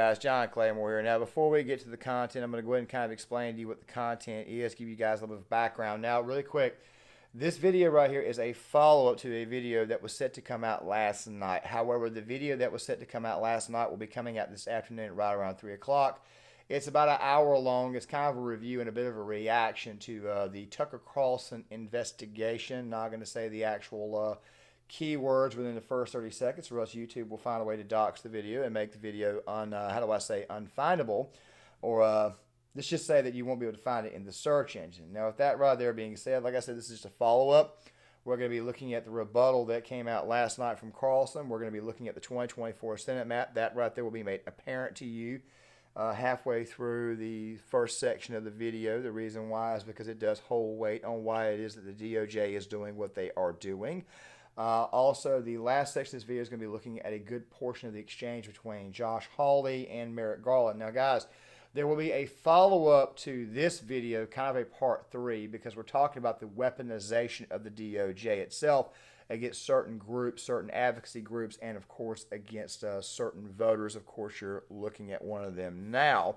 guys? John Claymore here. Now, before we get to the content, I'm going to go ahead and kind of explain to you what the content is, give you guys a little bit of background. Now, really quick, this video right here is a follow-up to a video that was set to come out last night. However, the video that was set to come out last night will be coming out this afternoon right around 3 o'clock. It's about an hour long. It's kind of a review and a bit of a reaction to the Tucker Carlson investigation. Not going to say the actual keywords within the first 30 seconds, or else YouTube will find a way to dox the video and make the video unfindable, or let's just say that you won't be able to find it in the search engine. Now, with that right there being said, like I said, this is just a follow-up. We're going to be looking at the rebuttal that came out last night from Carlson. We're going to be looking at the 2024 Senate map. That right there will be made apparent to you halfway through the first section of the video. The reason why is because it does hold weight on why it is that the DOJ is doing what they are doing. Also, the last section of this video is going to be looking at a good portion of the exchange between Josh Hawley and Merrick Garland. Now, guys, there will be a follow-up to this video, kind of a part 3, because we're talking about the weaponization of the DOJ itself against certain groups, certain advocacy groups, and, of course, against certain voters. Of course, you're looking at one of them now.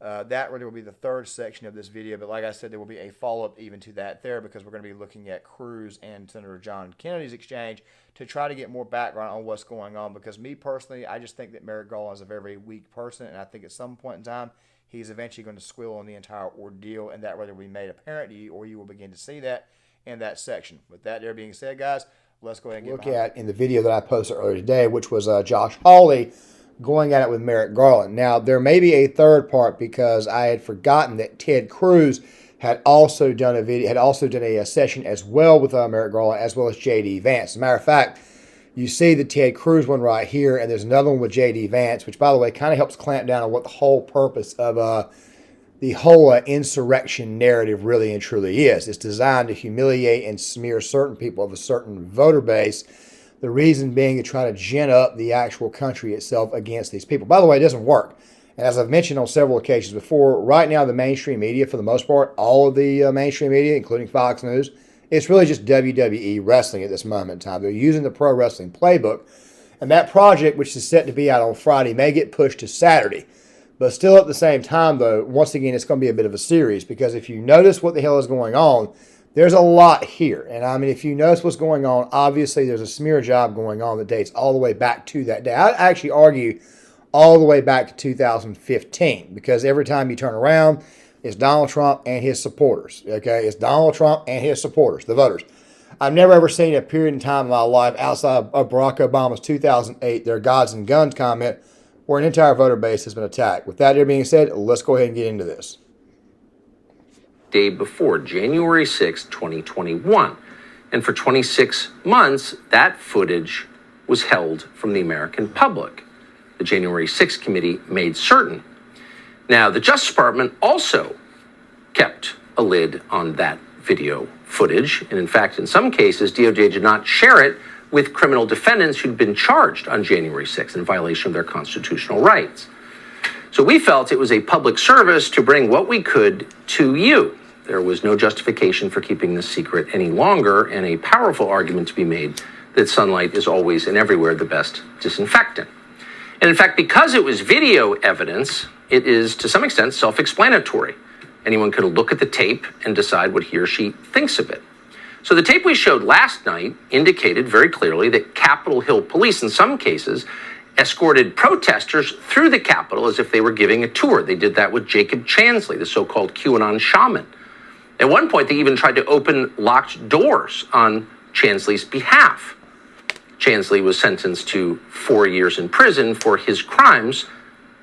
That really will be the third section of this video, but like I said, there will be a follow-up even to that there, because we're going to be looking at Cruz and Senator John Kennedy's exchange to try to get more background on what's going on, because me personally, I just think that Merrick Garland is a very, very weak person, and I think at some point in time, he's eventually going to squeal on the entire ordeal, and that whether we made apparent to you, or you will begin to see that in that section. With that there being said, guys, let's go ahead and look at in the video that I posted earlier today, which was Josh Hawley going at it with Merrick Garland. Now, there may be a third part, because I had forgotten that Ted Cruz had also done a session as well with Merrick Garland, as well as J.D. Vance. As a matter of fact, you see the Ted Cruz one right here, and there's another one with J.D. Vance, which, by the way, kind of helps clamp down on what the whole purpose of the whole insurrection narrative really and truly is. It's designed to humiliate and smear certain people of a certain voter base. The reason being to try to gin up the actual country itself against these people. By the way, it doesn't work. And as I've mentioned on several occasions before, right now the mainstream media, for the most part, all of the mainstream media, including Fox News, it's really just WWE wrestling at this moment in time. They're using the pro wrestling playbook. And that project, which is set to be out on Friday, may get pushed to Saturday. But still at the same time, though, once again, it's going to be a bit of a series, because if you notice what the hell is going on, there's a lot here. And I mean, if you notice what's going on, obviously there's a smear job going on that dates all the way back to that day. I'd actually argue all the way back to 2015, because every time you turn around, it's Donald Trump and his supporters. Okay, it's Donald Trump and his supporters, the voters. I've never ever seen a period in time in my life outside of Barack Obama's 2008, their Gods and Guns comment, where an entire voter base has been attacked. With that being said, let's go ahead and get into this. Day before, January 6, 2021. And for 26 months, that footage was held from the American public. The January 6th committee made certain. Now, the Justice Department also kept a lid on that video footage. And in fact, in some cases, DOJ did not share it with criminal defendants who'd been charged on January 6th in violation of their constitutional rights. So we felt it was a public service to bring what we could to you. There was no justification for keeping this secret any longer, and a powerful argument to be made that sunlight is always and everywhere the best disinfectant. And in fact, because it was video evidence, it is to some extent self-explanatory. Anyone could look at the tape and decide what he or she thinks of it. So the tape we showed last night indicated very clearly that Capitol Hill police, in some cases, escorted protesters through the Capitol as if they were giving a tour. They did that with Jacob Chansley, the so-called QAnon shaman. At one point, they even tried to open locked doors on Chansley's behalf. Chansley was sentenced to 4 years in prison for his crimes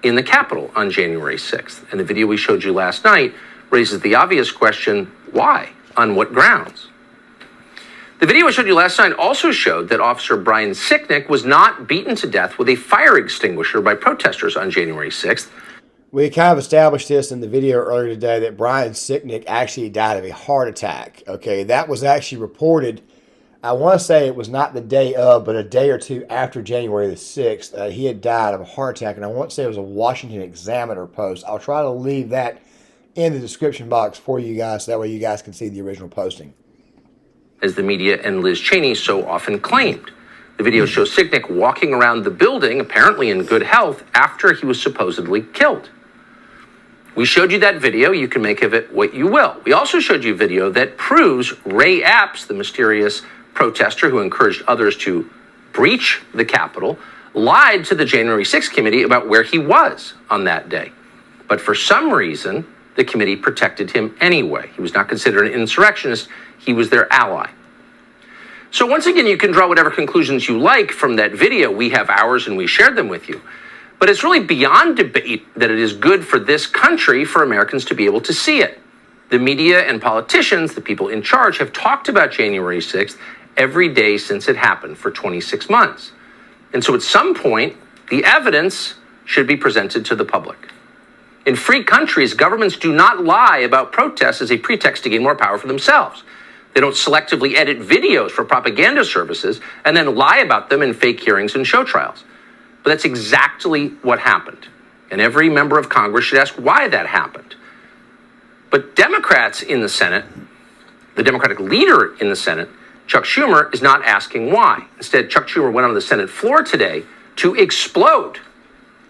in the Capitol on January 6th. And the video we showed you last night raises the obvious question, why? On what grounds? The video I showed you last night also showed that Officer Brian Sicknick was not beaten to death with a fire extinguisher by protesters on January 6th. We kind of established this in the video earlier today that Brian Sicknick actually died of a heart attack. Okay, that was actually reported, I want to say it was not the day of, but a day or two after January the 6th. He had died of a heart attack, and I want to say it was a Washington Examiner post. I'll try to leave that in the description box for you guys, so that way you guys can see the original posting. As the media and Liz Cheney so often claimed. The video shows Sicknick walking around the building, apparently in good health, after he was supposedly killed. We showed you that video. You can make of it what you will. We also showed you a video that proves Ray Epps, the mysterious protester who encouraged others to breach the Capitol, lied to the January 6th committee about where he was on that day. But for some reason, the committee protected him anyway. He was not considered an insurrectionist. He was their ally. So once again, you can draw whatever conclusions you like from that video. We have ours and we shared them with you. But it's really beyond debate that it is good for this country for Americans to be able to see it. The media and politicians, the people in charge, have talked about January 6th every day since it happened for 26 months. And so at some point, the evidence should be presented to the public. In free countries, governments do not lie about protests as a pretext to gain more power for themselves. They don't selectively edit videos for propaganda services and then lie about them in fake hearings and show trials. But that's exactly what happened. And every member of Congress should ask why that happened. But Democrats in the Senate, the Democratic leader in the Senate, Chuck Schumer, is not asking why. Instead, Chuck Schumer went on the Senate floor today to explode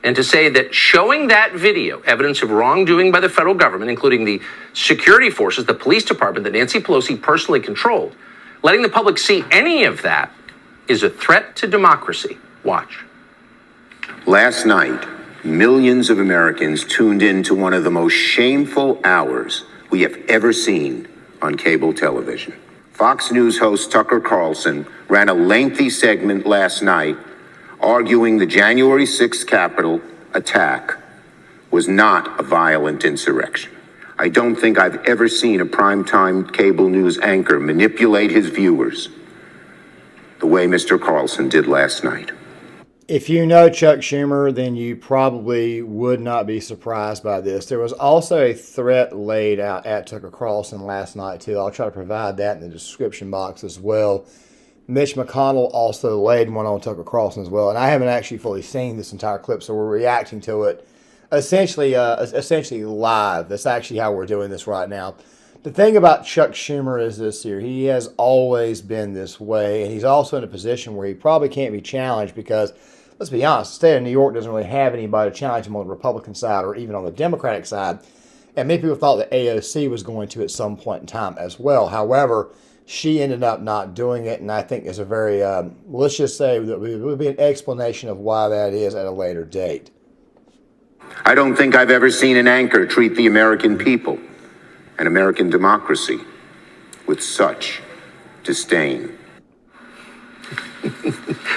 and to say that showing that video, evidence of wrongdoing by the federal government, including the security forces, the police department that Nancy Pelosi personally controlled, letting the public see any of that is a threat to democracy. Watch. Last night, millions of Americans tuned in to one of the most shameful hours we have ever seen on cable television. Fox News host Tucker Carlson ran a lengthy segment last night arguing the January 6th Capitol attack was not a violent insurrection. I don't think I've ever seen a primetime cable news anchor manipulate his viewers the way Mr. Carlson did last night. If you know Chuck Schumer, then you probably would not be surprised by this. There was also a threat laid out at Tucker Carlson last night, too. I'll try to provide that in the description box as well. Mitch McConnell also laid one on Tucker Carlson as well. And I haven't actually fully seen this entire clip, so we're reacting to it essentially live. That's actually how we're doing this right now. The thing about Chuck Schumer is this here. He has always been this way, and he's also in a position where he probably can't be challenged because, let's be honest, the state of New York doesn't really have anybody to challenge him on the Republican side or even on the Democratic side. And many people thought that AOC was going to at some point in time as well. However, she ended up not doing it, and I think there's a very, let's just say that it would be an explanation of why that is at a later date. I don't think I've ever seen an anchor treat the American people and American democracy with such disdain.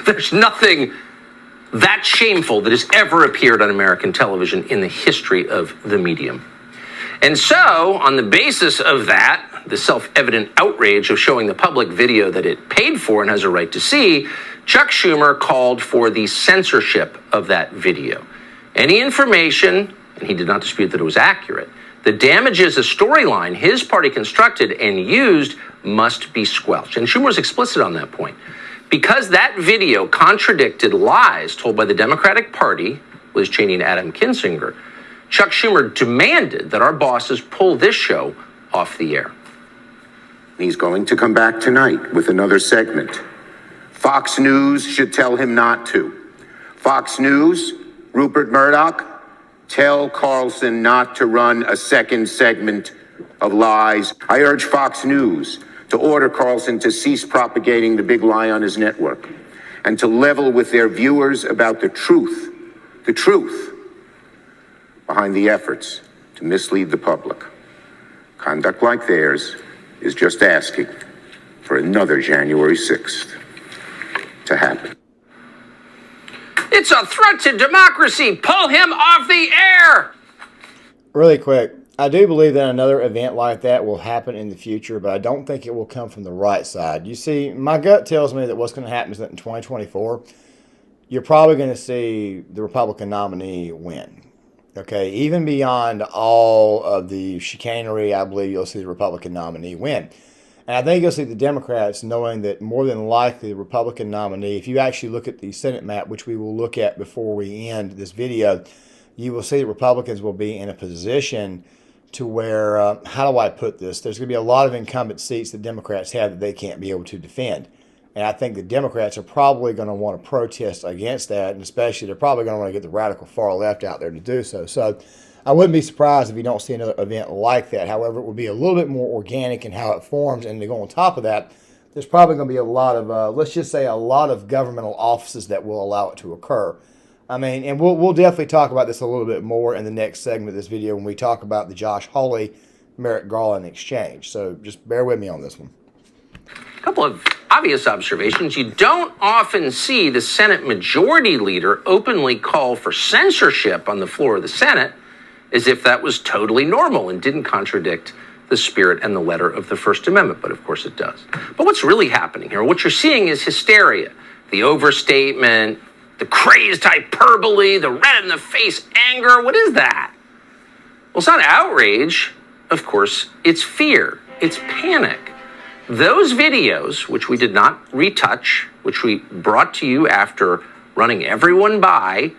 There's nothing that shameful that has ever appeared on American television in the history of the medium. And so, on the basis of that, the self-evident outrage of showing the public video that it paid for and has a right to see, Chuck Schumer called for the censorship of that video. Any information, and he did not dispute that it was accurate, that damages a storyline his party constructed and used must be squelched. And Schumer was explicit on that point. Because that video contradicted lies told by the Democratic Party, Liz Cheney and Adam Kinzinger, Chuck Schumer demanded that our bosses pull this show off the air. He's going to come back tonight with another segment. Fox News should tell him not to. Fox News, Rupert Murdoch, tell Carlson not to run a second segment of lies. I urge Fox News to order Carlson to cease propagating the big lie on his network and to level with their viewers about the truth behind the efforts to mislead the public. Conduct like theirs is just asking for another January 6th to happen. It's a threat to democracy. Pull him off the air. Really quick, I do believe that another event like that will happen in the future, but I don't think it will come from the right side. You see, my gut tells me that what's going to happen is that in 2024, you're probably going to see the Republican nominee win. Okay, even beyond all of the chicanery, I believe you'll see the Republican nominee win. And I think you'll see the Democrats knowing that more than likely the Republican nominee, if you actually look at the Senate map, which we will look at before we end this video, you will see that Republicans will be in a position to where, how do I put this? There's going to be a lot of incumbent seats that Democrats have that they can't be able to defend. And I think the Democrats are probably going to want to protest against that, and especially they're probably going to want to get the radical far left out there to do so. So I wouldn't be surprised if you don't see another event like that. However, it will be a little bit more organic in how it forms, and to go on top of that, there's probably going to be a lot of, let's just say, a lot of governmental offices that will allow it to occur. I mean, and we'll definitely talk about this a little bit more in the next segment of this video when we talk about the Josh Hawley, Merrick Garland exchange. So just bear with me on this one. A couple of obvious observations. You don't often see the Senate Majority Leader openly call for censorship on the floor of the Senate, as if that was totally normal and didn't contradict the spirit and the letter of the First Amendment, but of course it does. But what's really happening here, what you're seeing is hysteria, the overstatement, the crazed hyperbole, the red-in-the-face anger. What is that? Well, it's not outrage, of course, it's fear, it's panic. Those videos, which we did not retouch, which we brought to you after running everyone by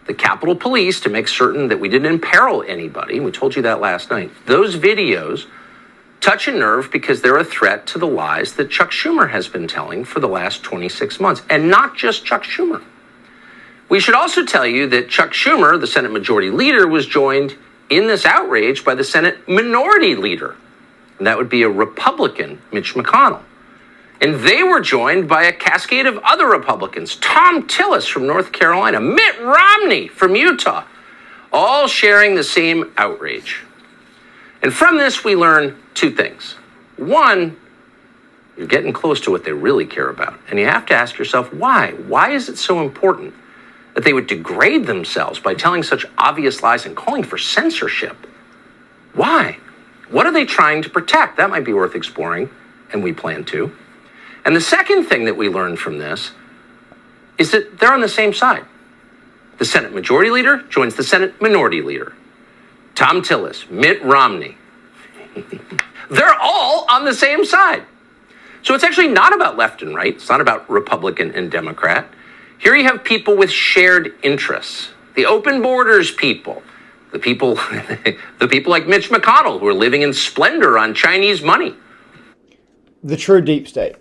the Capitol Police to make certain that we didn't imperil anybody, we told you that last night, those videos touch a nerve because they're a threat to the lies that Chuck Schumer has been telling for the last 26 months, and not just Chuck Schumer. We should also tell you that Chuck Schumer, the Senate Majority Leader, was joined in this outrage by the Senate Minority Leader, and that would be a Republican, Mitch McConnell. And they were joined by a cascade of other Republicans, Tom Tillis from North Carolina, Mitt Romney from Utah, all sharing the same outrage. And from this, we learn two things. One, you're getting close to what they really care about. And you have to ask yourself, why? Why is it so important that they would degrade themselves by telling such obvious lies and calling for censorship? Why? What are they trying to protect? That might be worth exploring, and we plan to. And the second thing that we learned from this is that they're on the same side. The Senate Majority Leader joins the Senate Minority Leader. Tom Tillis, Mitt Romney. They're all on the same side. So it's actually not about left and right. It's not about Republican and Democrat. Here you have people with shared interests. The open borders people. The people like Mitch McConnell who are living in splendor on Chinese money. The true deep state.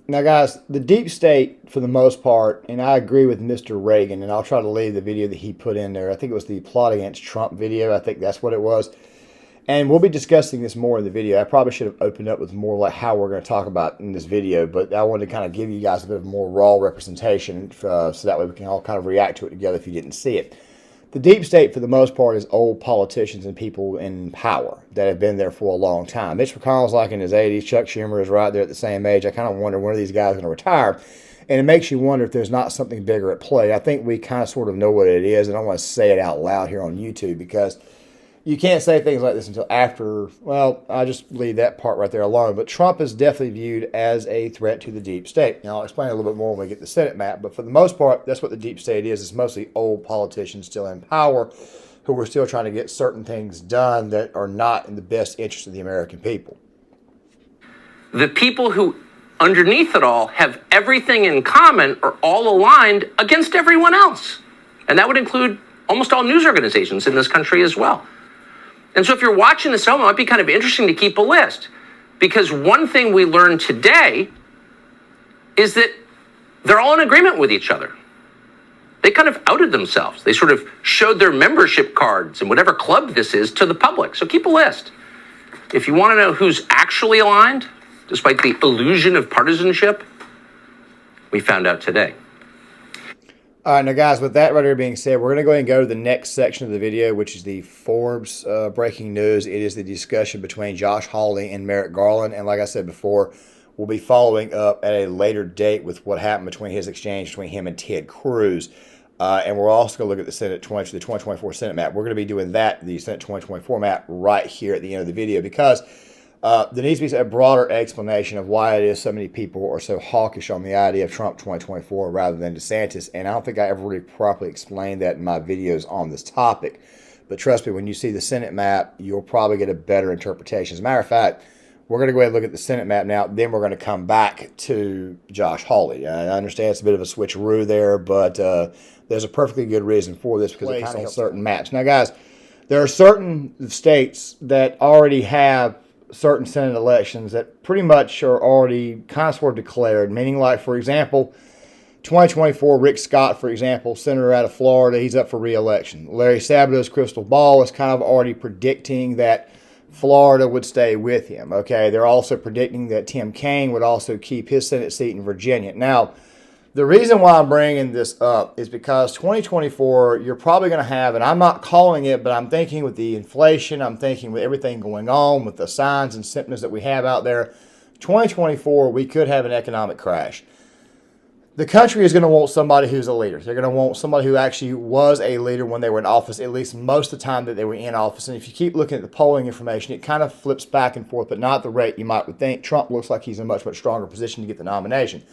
Now, guys, the deep state, for the most part, and I agree with Mr. Reagan, and I'll try to leave the video that he put in there. I think it was the plot against Trump video. I think that's what it was. And we'll be discussing this more in the video. I probably should have opened up with more like how we're going to talk about in this video, but I wanted to kind of give you guys a bit of more raw representation so that way we can all kind of react to it together if you didn't see it. The deep state, for the most part, is old politicians and people in power that have been there for a long time. Mitch McConnell's like in his 80s. Chuck Schumer is right there at the same age. I kind of wonder when are these guys going to retire? And it makes you wonder if there's not something bigger at play. I think we kind of sort of know what it is, and I don't want to say it out loud here on YouTube because you can't say things like this until after, well, I'll just leave that part right there alone. But Trump is definitely viewed as a threat to the deep state. Now, I'll explain a little bit more when we get the Senate map. But for the most part, that's what the deep state is. It's mostly old politicians still in power who are still trying to get certain things done that are not in the best interest of the American people. The people who, underneath it all, have everything in common are all aligned against everyone else. And that would include almost all news organizations in this country as well. And so if you're watching this film, it might be kind of interesting to keep a list. Because one thing we learned today is that they're all in agreement with each other. They kind of outed themselves. They sort of showed their membership cards and whatever club this is to the public. So keep a list. If you want to know who's actually aligned, despite the illusion of partisanship, we found out today. All right, now guys, with that right here being said, we're going to go ahead and go to the next section of the video, which is the Forbes breaking news. It is the discussion between Josh Hawley and Merrick Garland. And like I said before, we'll be following up at a later date with what happened between his exchange between him and Ted Cruz. And we're also going to look at the 2024 Senate map. We're going to be doing that, the Senate 2024 map, right here at the end of the video because there needs to be a broader explanation of why it is so many people are so hawkish on the idea of Trump 2024 rather than DeSantis. And I don't think I ever really properly explained that in my videos on this topic. But trust me, when you see the Senate map, you'll probably get a better interpretation. As a matter of fact, we're going to go ahead and look at the Senate map now. Then we're going to come back to Josh Hawley. I understand it's a bit of a switcheroo there, but there's a perfectly good reason for this because it kind of helps certain maps. Now, guys, there are certain states that already have certain Senate elections that pretty much are already kind of sort of declared, meaning like, for example, 2024, Rick Scott, for example, senator out of Florida, he's up for re-election. Larry Sabato's crystal ball is kind of already predicting that Florida would stay with him. Okay, they're also predicting that Tim Kaine would also keep his Senate seat in Virginia. Now, the reason why I'm bringing this up is because 2024, you're probably going to have, and I'm not calling it, but I'm thinking with the inflation, I'm thinking with everything going on, with the signs and symptoms that we have out there, 2024, we could have an economic crash. The country is going to want somebody who's a leader. They're going to want somebody who actually was a leader when they were in office, at least most of the time that they were in office. And if you keep looking at the polling information, it kind of flips back and forth, but not at the rate you might would think. Trump looks like he's in a much, much stronger position to get the nomination.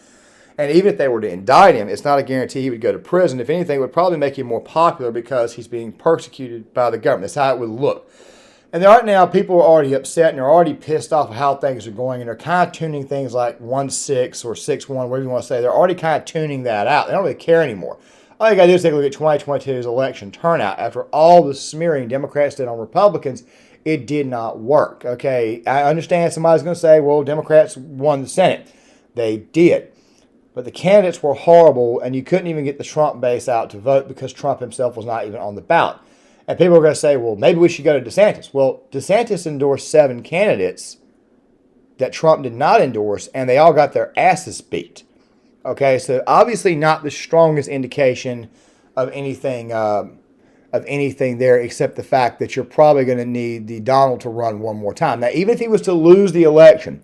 And even if they were to indict him, it's not a guarantee he would go to prison. If anything, it would probably make him more popular because he's being persecuted by the government. That's how it would look. And right now, people are already upset and they're already pissed off of how things are going. And they're kind of tuning things like 1-6 or 6-1, whatever you want to say. They're already kind of tuning that out. They don't really care anymore. All you got to do is take a look at 2022's election turnout. After all the smearing Democrats did on Republicans, it did not work. Okay, I understand somebody's going to say, well, Democrats won the Senate. They did. But the candidates were horrible, and you couldn't even get the Trump base out to vote because Trump himself was not even on the ballot. And people are going to say, well, maybe we should go to DeSantis. Well, DeSantis endorsed 7 candidates that Trump did not endorse, and they all got their asses beat. Okay, so obviously not the strongest indication of anything there, except the fact that you're probably going to need the Donald to run one more time. Now, even if he was to lose the election,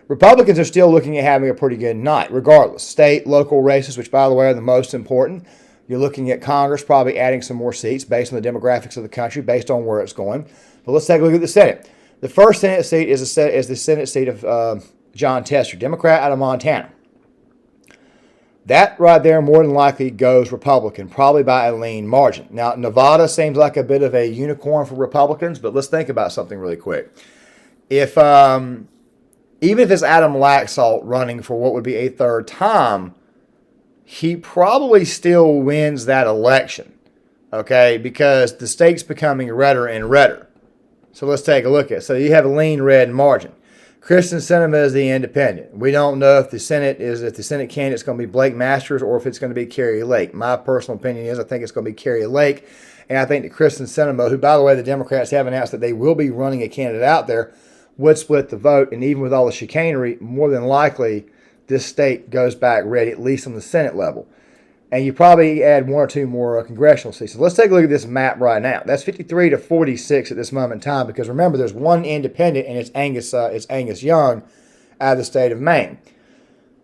Republicans are still looking at having a pretty good night, regardless. State, local races, which, by the way, are the most important. You're looking at Congress probably adding some more seats based on the demographics of the country, based on where it's going. But let's take a look at the Senate. The first Senate seat is the Senate seat of John Tester, Democrat out of Montana. That right there more than likely goes Republican, probably by a lean margin. Now, Nevada seems like a bit of a unicorn for Republicans, but let's think about something really quick. If even if it's Adam Laxalt running for what would be a third time, he probably still wins that election, okay, because the state's becoming redder and redder. So let's take a look at it. So you have a lean red margin. Kristen Sinema is the independent. We don't know if the Senate candidate's going to be Blake Masters or if it's going to be Carrie Lake. My personal opinion is I think it's going to be Carrie Lake, and I think that Kristen Sinema, who, by the way, the Democrats have announced that they will be running a candidate out there, would split the vote, and even with all the chicanery, more than likely this state goes back red, at least on the Senate level. And you probably add 1 or 2 more congressional seats. So let's take a look at this map right now. That's 53 to 46 at this moment in time, because remember, there's one independent, and it's Angus Young out of the state of Maine.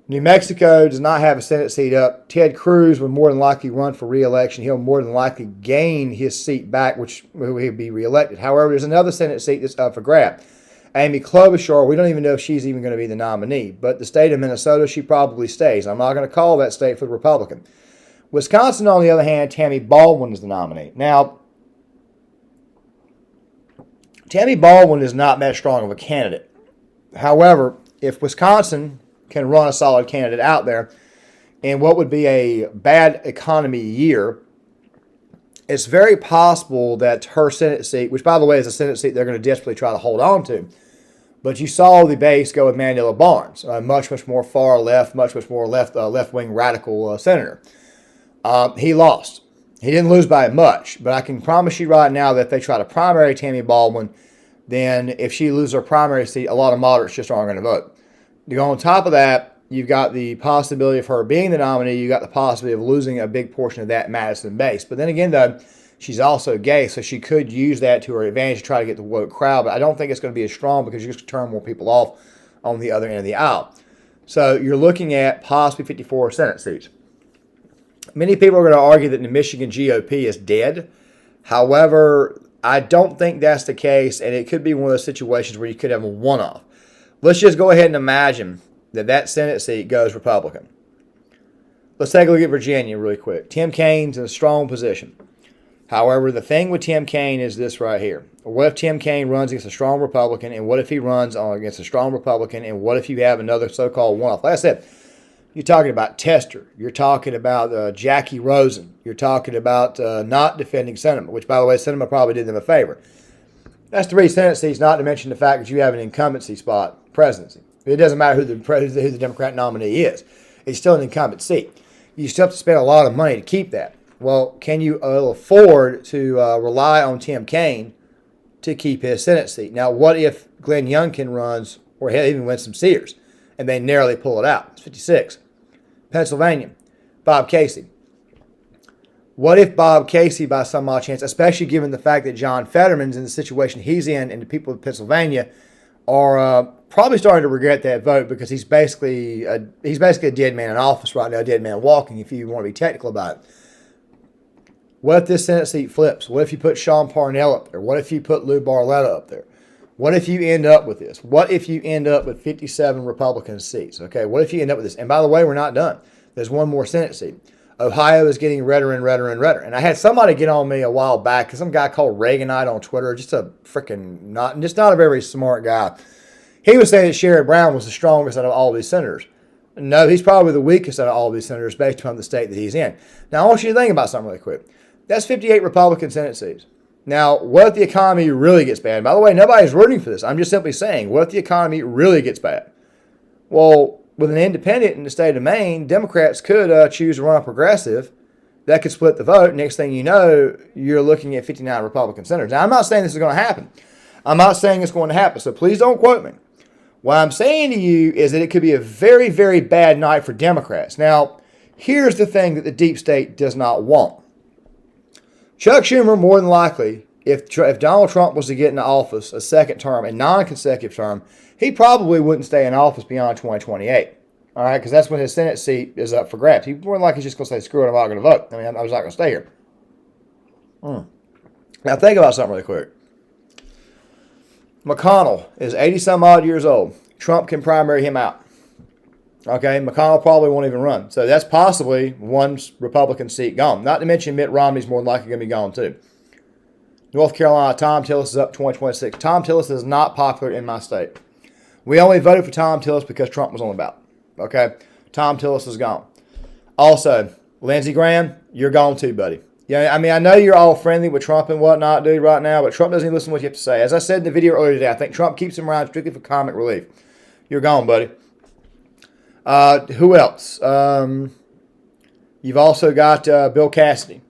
New Mexico does not have a Senate seat up. Ted Cruz would more than likely run for re-election. He'll more than likely gain his seat back, which he'll be re-elected. However, there's another Senate seat that's up for grab. Amy Klobuchar, we don't even know if she's even going to be the nominee. But the state of Minnesota, she probably stays. I'm not going to call that state for the Republican. Wisconsin, on the other hand, Tammy Baldwin is the nominee. Now, Tammy Baldwin is not that strong of a candidate. However, if Wisconsin can run a solid candidate out there in what would be a bad economy year, it's very possible that her Senate seat, which, by the way, is a Senate seat they're going to desperately try to hold on to, but you saw the base go with Mandela Barnes, a much more far left, much more left-wing radical senator. He lost. He didn't lose by much, but I can promise you right now that if they try to primary Tammy Baldwin, then if she loses her primary seat, a lot of moderates just aren't going to vote. You go on top of that, you've got the possibility of her being the nominee. You've got the possibility of losing a big portion of that Madison base. But then again, though, she's also gay, so she could use that to her advantage to try to get the woke crowd. But I don't think it's going to be as strong because you're just going to turn more people off on the other end of the aisle. So you're looking at possibly 54 Senate seats. Many people are going to argue that the Michigan GOP is dead. However, I don't think that's the case, and it could be one of those situations where you could have a one-off. Let's just go ahead and imagine that Senate seat goes Republican. Let's take a look at Virginia really quick. Tim Kaine's in a strong position. However, the thing with Tim Kaine is this right here. What if Tim Kaine runs against a strong Republican, and what if he runs against a strong Republican, and what if you have another so-called one-off? Like I said, you're talking about Tester. You're talking about Jackie Rosen. You're talking about not defending Sinema, which, by the way, Sinema probably did them a favor. That's 3 Senate seats, not to mention the fact that you have an incumbency spot, presidency. It doesn't matter who the Democrat nominee is. It's still an incumbent seat. You still have to spend a lot of money to keep that. Well, can you afford to rely on Tim Kaine to keep his Senate seat? Now, what if Glenn Youngkin runs, or hell, even Winsome Sears, and they narrowly pull it out? It's 56. Pennsylvania, Bob Casey. What if Bob Casey, by some odd chance, especially given the fact that John Fetterman's in the situation he's in, and the people of Pennsylvania are probably starting to regret that vote because he's basically a dead man in office right now, a dead man walking, if you want to be technical about it. What if this Senate seat flips? What if you put Sean Parnell up there? What if you put Lou Barletta up there? What if you end up with this? What if you end up with 57 Republican seats? Okay, what if you end up with this? And by the way, we're not done. There's one more Senate seat. Ohio is getting redder and redder and redder. And I had somebody get on me a while back, some guy called Reaganite on Twitter, just a freaking not a very smart guy. He was saying that Sherrod Brown was the strongest out of all these senators. No, he's probably the weakest out of all these senators based upon the state that he's in. Now, I want you to think about something really quick. That's 58 Republican Senate seats. Now, what if the economy really gets bad? By the way, nobody's rooting for this. I'm just simply saying, what if the economy really gets bad? Well, with an independent in the state of Maine, Democrats could choose to run a progressive. That could split the vote. Next thing you know, you're looking at 59 Republican senators. Now, I'm not saying this is going to happen. I'm not saying it's going to happen, so please don't quote me. What I'm saying to you is that it could be a very, very bad night for Democrats. Now, here's the thing that the deep state does not want. Chuck Schumer, more than likely, if Donald Trump was to get into office a second term, a non-consecutive term, he probably wouldn't stay in office beyond 2028. All right, because that's when his Senate seat is up for grabs. He more than likely just going to say, screw it, I'm not going to vote. I mean, I was not going to stay here. Now, think about something really quick. McConnell is 80-some-odd years old. Trump can primary him out. Okay, McConnell probably won't even run. So that's possibly one Republican seat gone. Not to mention Mitt Romney's more than likely going to be gone too. North Carolina, Tom Tillis is up 2026. Tom Tillis is not popular in my state. We only voted for Tom Tillis because Trump was on the ballot. Okay, Tom Tillis is gone. Also, Lindsey Graham, you're gone too, buddy. Yeah, I mean, I know you're all friendly with Trump and whatnot, dude, right now, but Trump doesn't even listen to what you have to say. As I said in the video earlier today, I think Trump keeps him around strictly for comic relief. You're gone, buddy. Who else? You've also got Bill Cassidy.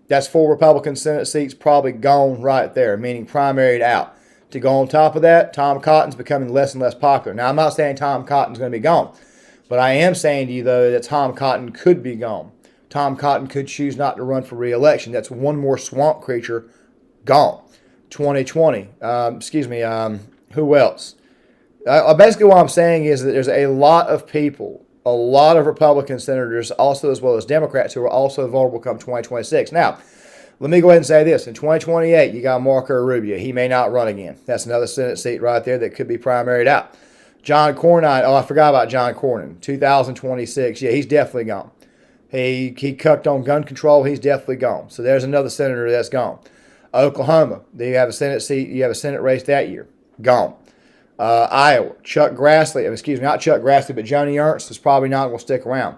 That's 4 Republican Senate seats probably gone right there, meaning primaried out. To go on top of that, Tom Cotton's becoming less and less popular. Now, I'm not saying Tom Cotton's going to be gone, but I am saying to you, though, that Tom Cotton could be gone. Tom Cotton could choose not to run for re-election. That's one more swamp creature gone. 2020. Who else? Basically what I'm saying is that there's a lot of people, a lot of Republican senators, also as well as Democrats, who are also vulnerable come 2026. Now, let me go ahead and say this. In 2028, you got Marco Rubio. He may not run again. That's another Senate seat right there that could be primaried out. John Cornyn. Oh, I forgot about John Cornyn. 2026. Yeah, he's definitely gone. He cucked on gun control. He's definitely gone. So there's another senator that's gone. Oklahoma. You have a Senate seat. You have a Senate race that year. Gone. Iowa. Chuck Grassley. Not Chuck Grassley, but Joni Ernst is probably not going to stick around.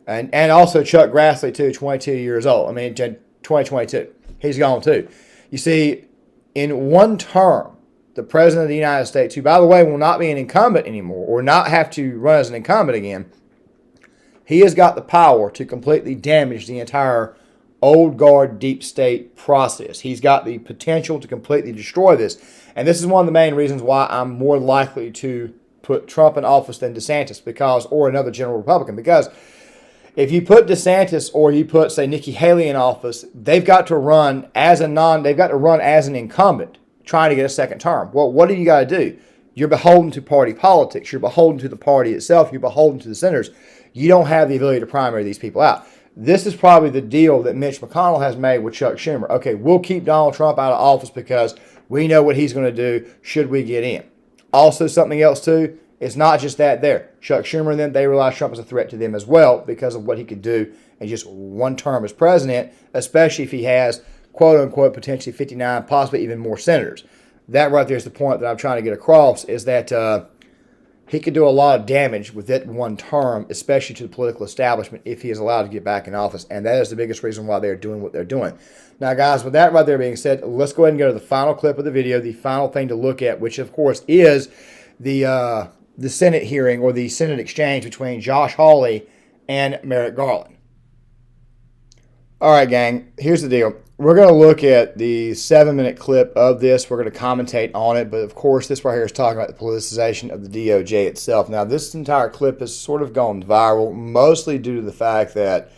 And also Chuck Grassley, too, 22 years old. 2022. He's gone, too. You see, in one term, the President of the United States, who, by the way, will not be an incumbent anymore or not have to run as an incumbent again, he has got the power to completely damage the entire old guard deep state process. He's got the potential to completely destroy this. And this is one of the main reasons why I'm more likely to put Trump in office than DeSantis or another general Republican. Because if you put DeSantis or you put, say, Nikki Haley in office, they've got to run as an incumbent trying to get a second term. Well, what do you got to do? You're beholden to party politics. You're beholden to the party itself. You're beholden to the senators. You don't have the ability to primary these people out. This is probably the deal that Mitch McConnell has made with Chuck Schumer. Okay, we'll keep Donald Trump out of office because we know what he's going to do should we get in. Also, something else, too, it's not just that there. Chuck Schumer and them, they realize Trump is a threat to them as well because of what he could do in just one term as president, especially if he has, quote-unquote, potentially 59, possibly even more senators. That right there is the point that I'm trying to get across, is that he could do a lot of damage with that one term, especially to the political establishment, if he is allowed to get back in office. And that is the biggest reason why they're doing what they're doing. Now, guys, with that right there being said, let's go ahead and go to the final clip of the video, the final thing to look at, which, of course, is the Senate hearing or the Senate exchange between Josh Hawley and Merrick Garland. All right, gang, here's the deal. We're going to look at the 7-minute clip of this. We're going to commentate on it. But, of course, this right here is talking about the politicization of the DOJ itself. Now, this entire clip has sort of gone viral, mostly due to the fact that,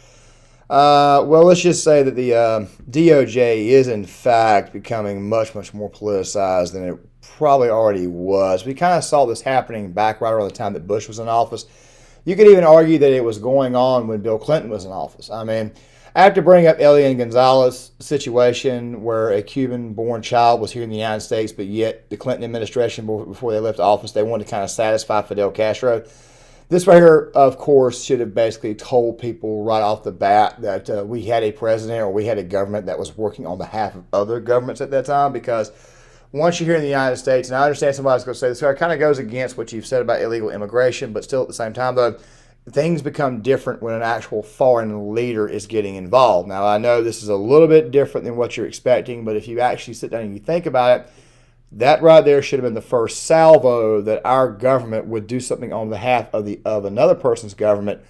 well, let's just say that the DOJ is, in fact, becoming much, much more politicized than it probably already was. We kind of saw this happening back right around the time that Bush was in office. You could even argue that it was going on when Bill Clinton was in office. I mean, I have to bring up Elian Gonzalez's situation where a Cuban-born child was here in the United States, but yet the Clinton administration, before they left office, they wanted to kind of satisfy Fidel Castro. This right here, of course, should have basically told people right off the bat that we had a president or we had a government that was working on behalf of other governments at that time, because once you're here in the United States, and I understand somebody's going to say this kind of goes against what you've said about illegal immigration, but still at the same time, though, things become different when an actual foreign leader is getting involved. Now, I know this is a little bit different than what you're expecting, but if you actually sit down and you think about it, that right there should have been the first salvo that our government would do something on behalf of another person's government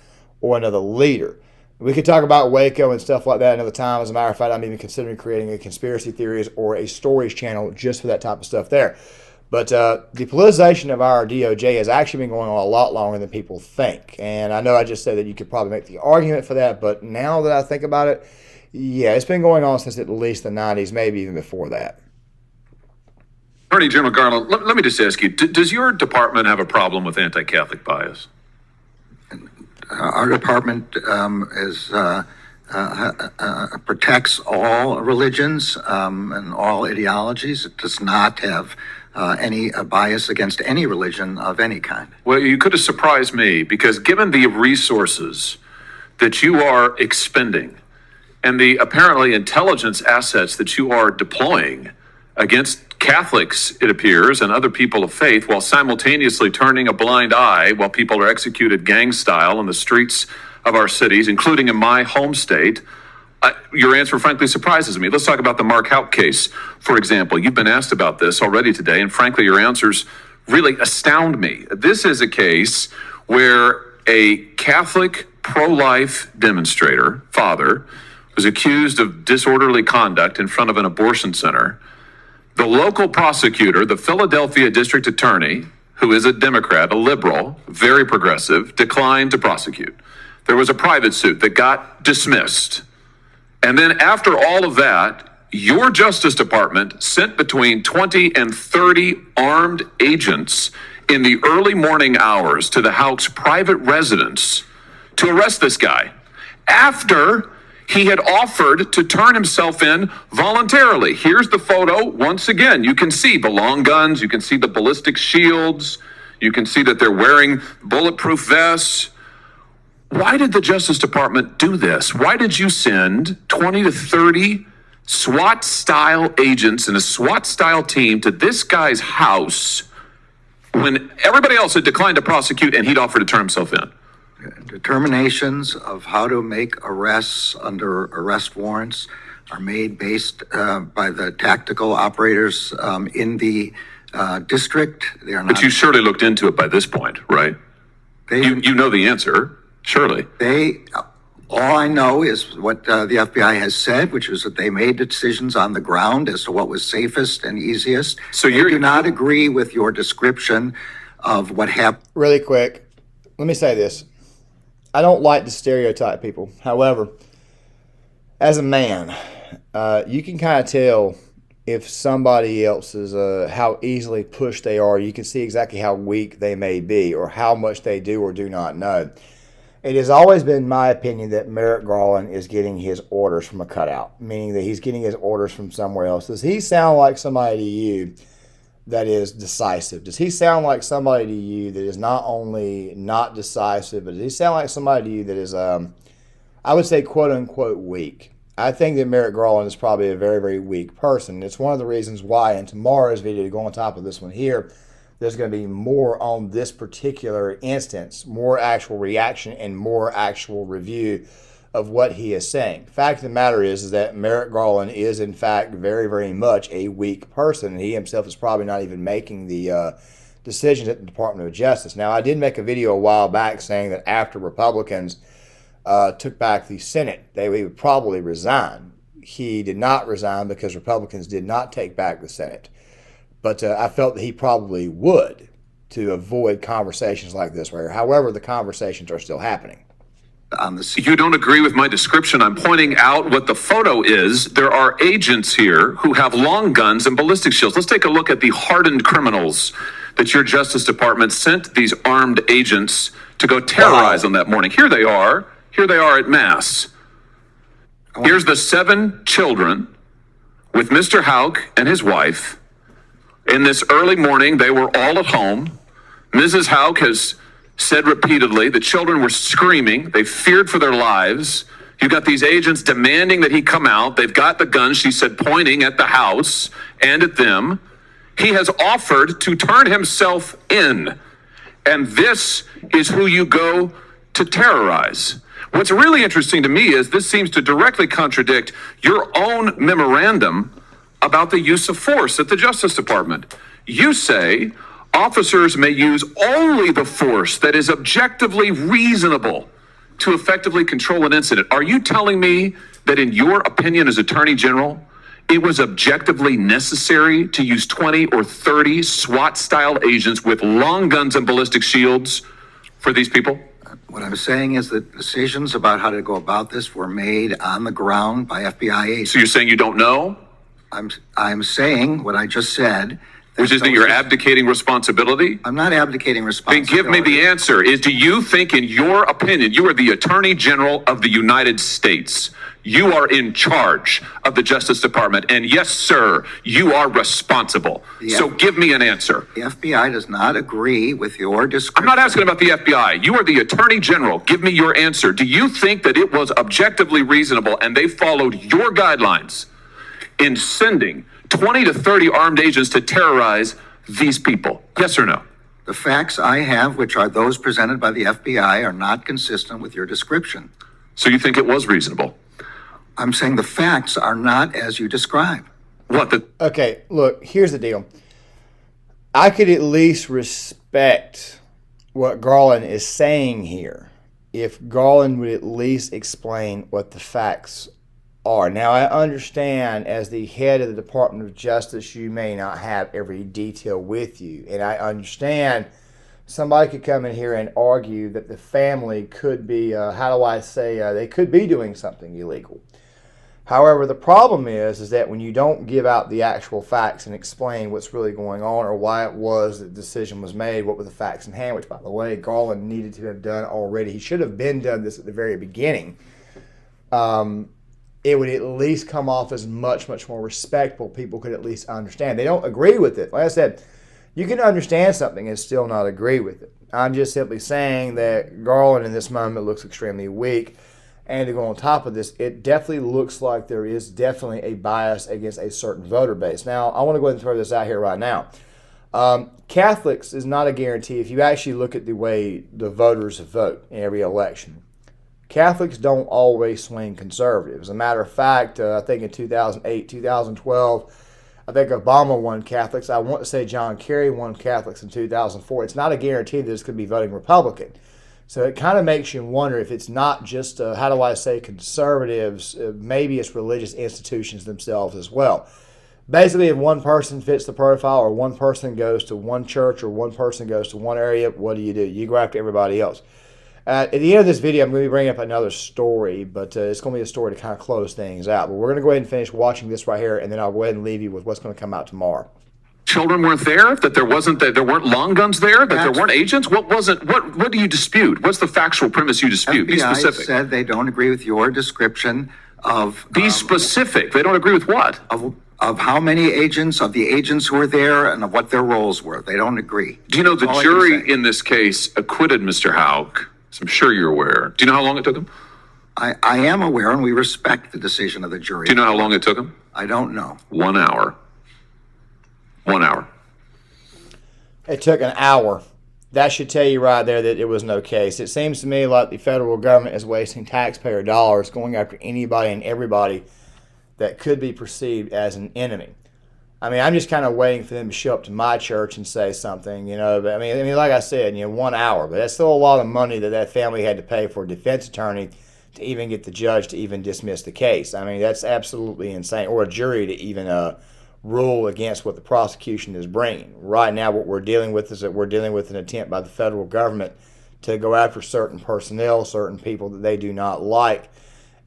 or another leader. We could talk about Waco and stuff like that another time. As a matter of fact, I'm even considering creating a conspiracy theories or a stories channel just for that type of stuff there. But the politicization of our DOJ has actually been going on a lot longer than people think. And I know I just said that you could probably make the argument for that, but now that I think about it, yeah, it's been going on since at least the 90s, maybe even before that. Attorney General Garland, let me just ask you, does your department have a problem with anti-Catholic bias? Our department protects all religions and all ideologies. It does not have any bias against any religion of any kind. Well, you could have surprised me, because given the resources that you are expending and the apparently intelligence assets that you are deploying against Catholics, it appears, and other people of faith, while simultaneously turning a blind eye while people are executed gang style in the streets of our cities, including in my home state, your answer frankly surprises me. Let's talk about the Mark Houck case, for example. You've been asked about this already today, and frankly, your answers really astound me. This is a case where a Catholic pro-life demonstrator, father, was accused of disorderly conduct in front of an abortion center. The local prosecutor, the Philadelphia district attorney, who is a Democrat, a liberal, very progressive, declined to prosecute. There was a private suit that got dismissed. And then after all of that, your Justice Department sent between 20 and 30 armed agents in the early morning hours to the Houck's private residence to arrest this guy after he had offered to turn himself in voluntarily. Here's the photo. Once again, you can see the long guns. You can see the ballistic shields. You can see that they're wearing bulletproof vests. Why did the Justice Department do this? Why did you send 20 to 30 SWAT-style agents and a SWAT-style team to this guy's house when everybody else had declined to prosecute and he'd offered to turn himself in? Determinations of how to make arrests under arrest warrants are made based by the tactical operators in the district. They are not. But you surely looked into it by this point, right? You know the answer, surely. All I know is what the FBI has said, which is that they made decisions on the ground as to what was safest and easiest. So you do not agree with your description of what happened. Really quick, let me say this. I don't like to stereotype people. However, as a man, you can kind of tell if somebody else is how easily pushed they are. You can see exactly how weak they may be or how much they do or do not know. It has always been my opinion that Merrick Garland is getting his orders from a cutout, meaning that he's getting his orders from somewhere else. Does he sound like somebody to you that is decisive? Does he sound like somebody to you that is not only not decisive, but does he sound like somebody to you that is, I would say, quote unquote, weak? I think that Merrick Garland is probably a very, very weak person. It's one of the reasons why in tomorrow's video, to go on top of this one here, there's going to be more on this particular instance, more actual reaction and more actual review of what he is saying. Fact of the matter is that Merrick Garland is in fact very, very much a weak person, and he himself is probably not even making the decisions at the Department of Justice. Now, I did make a video a while back saying that after Republicans took back the Senate, they would probably resign. He did not resign because Republicans did not take back the Senate. But I felt that he probably would, to avoid conversations like this. However, the conversations are still happening. You don't agree with my description. I'm pointing out what the photo is. There are agents here who have long guns and ballistic shields. Let's take a look at the hardened criminals that your Justice Department sent these armed agents to go terrorize on that morning. Here they are. Here they are at Mass. Here's the 7 children with Mr. Houck and his wife. In this early morning, they were all at home. Mrs. Houck has said repeatedly the children were screaming. They feared for their lives. You've got these agents demanding that he come out. They've got the guns, she said, pointing at the house and at them. He has offered to turn himself in. And this is who you go to terrorize. What's really interesting to me is this seems to directly contradict your own memorandum about the use of force at the Justice Department. You say officers may use only the force that is objectively reasonable to effectively control an incident. Are you telling me that in your opinion as Attorney General, it was objectively necessary to use 20 or 30 SWAT-style agents with long guns and ballistic shields for these people? What I'm saying is that decisions about how to go about this were made on the ground by FBI agents. So you're saying you don't know? I'm saying what I just said. Which is that you're abdicating responsibility? I'm not abdicating responsibility. Then give me the answer. Do you think, in your opinion, you are the Attorney General of the United States? You are in charge of the Justice Department. And yes, sir, you are responsible. So give me an answer. The FBI does not agree with your description. I'm not asking about the FBI. You are the Attorney General. Give me your answer. Do you think that it was objectively reasonable and they followed your guidelines in sending 20 to 30 armed agents to terrorize these people? Yes or no? The facts I have, which are those presented by the FBI, are not consistent with your description. So you think it was reasonable? I'm saying the facts are not as you describe. Okay, look, here's the deal. I could at least respect what Garland is saying here if Garland would at least explain what the facts are. Now, I understand as the head of the Department of Justice, you may not have every detail with you. And I understand somebody could come in here and argue that the family could be, they could be doing something illegal. However, the problem is that when you don't give out the actual facts and explain what's really going on or why it was that the decision was made, what were the facts in hand, which, by the way, Garland needed to have done already. He should have been done this at the very beginning. It would at least come off as much, much more respectful. People could at least understand. They don't agree with it. Like I said, you can understand something and still not agree with it. I'm just simply saying that Garland in this moment looks extremely weak. And to go on top of this, it definitely looks like there is definitely a bias against a certain voter base. Now, I want to go ahead and throw this out here right now. Catholics is not a guarantee. If you actually look at the way the voters vote in every election, Catholics don't always swing conservative. As a matter of fact, I think in 2008, 2012, I think Obama won Catholics. I want to say John Kerry won Catholics in 2004. It's not a guarantee that it's going to be voting Republican. So it kind of makes you wonder if it's not just, conservatives, maybe it's religious institutions themselves as well. Basically, if one person fits the profile or one person goes to one church or one person goes to one area, what do? You go after everybody else. At the end of this video, I'm going to be bringing up another story, but it's going to be a story to kind of close things out. But we're going to go ahead and finish watching this right here, and then I'll go ahead and leave you with what's going to come out tomorrow. Children weren't there? That there weren't long guns there? That there weren't agents? What do you dispute? What's the factual premise you dispute? Be specific. FBI said they don't agree with your description of... Be specific. They don't agree with what? Of how many agents, of the agents who were there, and of what their roles were. They don't agree. Do you know the jury in this case acquitted Mr. Houck? So I'm sure you're aware. Do you know how long it took him? I am aware, and we respect the decision of the jury. Do you know how long it took him? I don't know. 1 hour. 1 hour. It took an hour. That should tell you right there that it was no case. It seems to me like the federal government is wasting taxpayer dollars going after anybody and everybody that could be perceived as an enemy. I mean, I'm just kind of waiting for them to show up to my church and say something, you know. But I mean, like I said, 1 hour, but that's still a lot of money that family had to pay for a defense attorney to even get the judge to even dismiss the case. I mean, that's absolutely insane, or a jury to even rule against what the prosecution is bringing. Right now, what we're dealing with is that we're dealing with an attempt by the federal government to go after certain personnel, certain people that they do not like.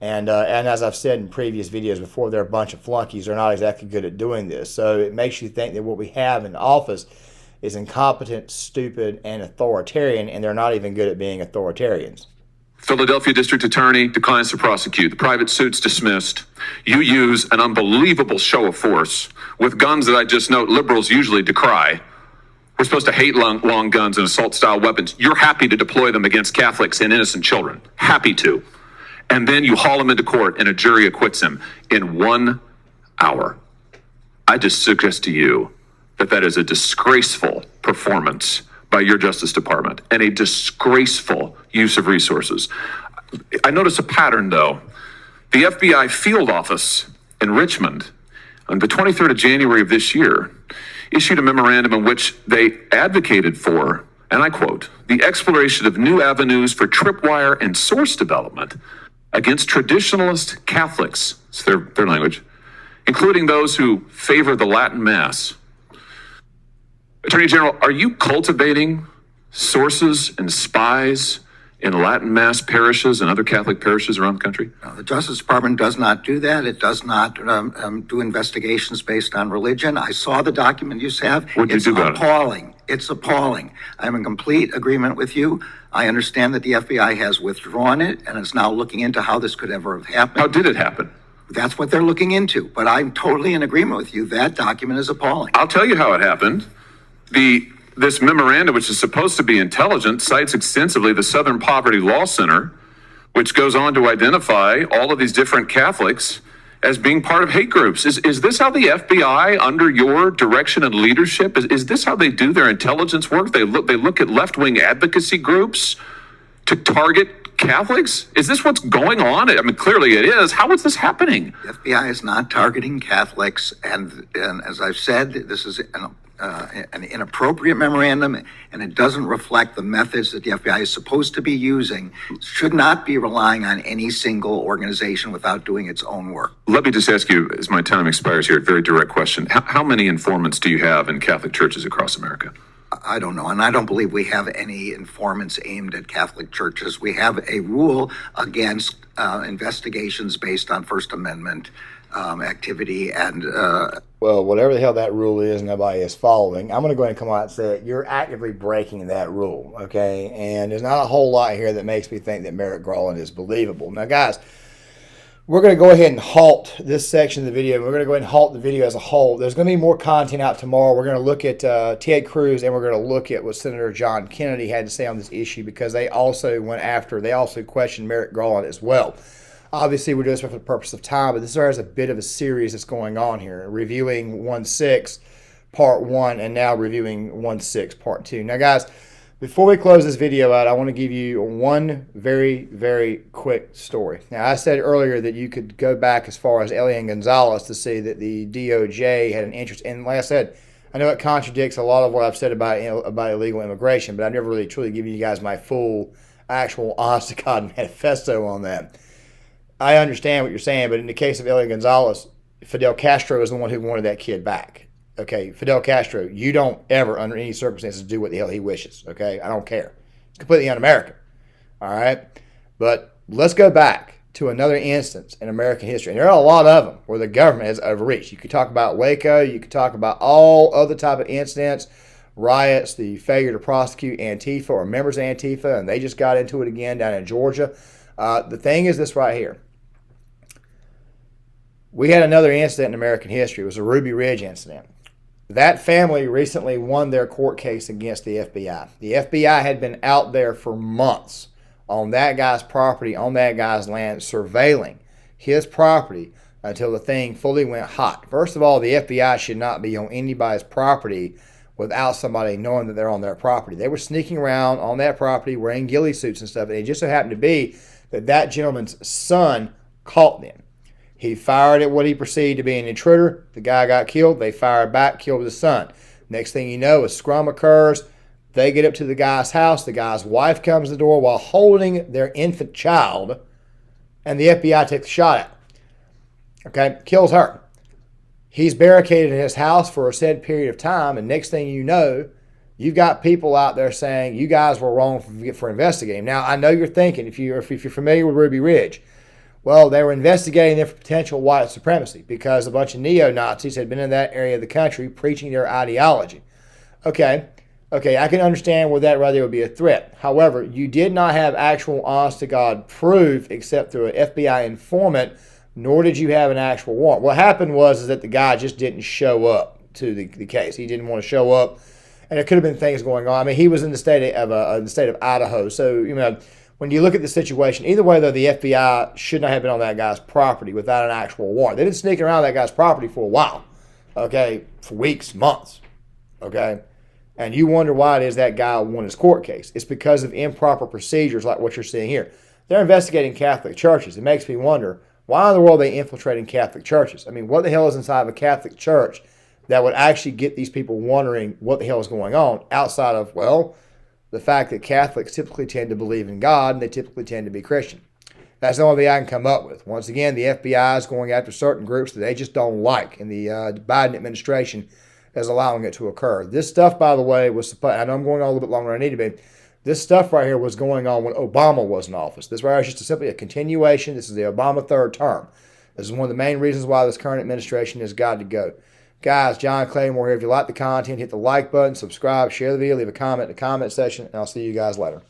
And as I've said in previous videos before, they're a bunch of flunkies. They're not exactly good at doing this. So it makes you think that what we have in office is incompetent, stupid, and authoritarian, and they're not even good at being authoritarians. Philadelphia District Attorney declines to prosecute. The private suit's dismissed. You use an unbelievable show of force with guns that I just note liberals usually decry. We're supposed to hate long guns and assault-style weapons. You're happy to deploy them against Catholics and innocent children. Happy to. And then you haul him into court and a jury acquits him in 1 hour. I just suggest to you that that is a disgraceful performance by your Justice Department and a disgraceful use of resources. I notice a pattern, though. The FBI field office in Richmond on the 23rd of January of this year issued a memorandum in which they advocated for, and I quote, the exploration of new avenues for tripwire and source development against traditionalist Catholics, it's their language, including those who favor the Latin Mass. Attorney General, are you cultivating sources and spies in Latin Mass parishes and other Catholic parishes around the country? No, the Justice Department does not do that. It does not do investigations based on religion. I saw the document you have. What did you do about it? It's appalling. It's appalling. I'm in complete agreement with you. I understand that the FBI has withdrawn it and is now looking into how this could ever have happened. How did it happen? That's what they're looking into. But I'm totally in agreement with you. That document is appalling. I'll tell you how it happened. This memorandum, which is supposed to be intelligent, cites extensively the Southern Poverty Law Center, which goes on to identify all of these different Catholics as being part of hate groups. Is this how the FBI, under your direction and leadership, is this how they do their intelligence work? They look at left-wing advocacy groups to target Catholics? Is this what's going on? I mean, clearly it is. How is this happening? The FBI is not targeting Catholics, and as I've said, this is an inappropriate memorandum, and it doesn't reflect the methods that the FBI is supposed to be using. It should not be relying on any single organization without doing its own work. Let me just ask you, as my time expires here, a very direct question. How many informants do you have in Catholic churches across America? I don't know, and I don't believe we have any informants aimed at Catholic churches. We have a rule against investigations based on First Amendment activity, and well, whatever the hell that rule is, nobody is following. I'm going to go ahead and come out and say it. You're actively breaking that rule, okay? And there's not a whole lot here that makes me think that Merrick Garland is believable. Now, guys, we're going to go ahead and halt this section of the video. We're going to go ahead and halt the video as a whole. There's going to be more content out tomorrow. We're going to look at Ted Cruz, and we're going to look at what Senator John Kennedy had to say on this issue, because they also questioned Merrick Garland as well. Obviously, we're doing this for the purpose of time, but this is a bit of a series that's going on here, reviewing 1-6 Part 1 and now reviewing 1-6 Part 2. Now, guys, before we close this video out, I want to give you one very, very quick story. Now, I said earlier that you could go back as far as Elian Gonzalez to see that the DOJ had an interest. And like I said, I know it contradicts a lot of what I've said about illegal immigration, but I've never really truly given you guys my full, actual, honest-to-God manifesto on that. I understand what you're saying, but in the case of Elian Gonzalez, Fidel Castro is the one who wanted that kid back. Okay, Fidel Castro, you don't ever, under any circumstances, do what the hell he wishes. Okay, I don't care. It's completely un-American. All right, but let's go back to another instance in American history. And there are a lot of them where the government has overreached. You could talk about Waco. You could talk about all other type of incidents, riots, the failure to prosecute Antifa or members of Antifa, and they just got into it again down in Georgia. The thing is this right here. We had another incident in American history. It was the Ruby Ridge incident. That family recently won their court case against the FBI. The FBI had been out there for months on that guy's property, on that guy's land, surveilling his property until the thing fully went hot. First of all, the FBI should not be on anybody's property without somebody knowing that they're on their property. They were sneaking around on that property wearing ghillie suits and stuff, and it just so happened to be that that gentleman's son caught them. He fired at what he perceived to be an intruder. The guy got killed. They fired back, killed his son. Next thing you know, a scrum occurs. They get up to the guy's house. The guy's wife comes to the door while holding their infant child, and the FBI takes a shot at him. Okay, kills her. He's barricaded in his house for a said period of time, and next thing you know, you've got people out there saying you guys were wrong for investigating. Now, I know you're thinking, if you're familiar with Ruby Ridge, well, they were investigating them for potential white supremacy because a bunch of neo-Nazis had been in that area of the country preaching their ideology. Okay, I can understand where that rather would be a threat. However, you did not have actual honest-to-God proof except through an FBI informant, nor did you have an actual warrant. What happened was that the guy just didn't show up to the case. He didn't want to show up, and there could have been things going on. I mean, he was in the state of Idaho, so you know, when you look at the situation, either way though, the FBI should not have been on that guy's property without an actual warrant. They've been sneaking around that guy's property for a while, okay, for weeks, months, okay. And you wonder why it is that guy won his court case. It's because of improper procedures like what you're seeing here. They're investigating Catholic churches. It makes me wonder, why in the world are they infiltrating Catholic churches? I mean, what the hell is inside of a Catholic church that would actually get these people wondering what the hell is going on outside of, well, the fact that Catholics typically tend to believe in God and they typically tend to be Christian. That's the only thing I can come up with. Once again, the FBI is going after certain groups that they just don't like, and the Biden administration is allowing it to occur. This stuff, by the way, was supposed, I know I'm going on a little bit longer than I need to be. This stuff right here was going on when Obama was in office. This right here is just simply a continuation. This is the Obama third term. This is one of the main reasons why this current administration has got to go. Guys, John Claymore here. If you like the content, hit the like button, subscribe, share the video, leave a comment in the comment section, and I'll see you guys later.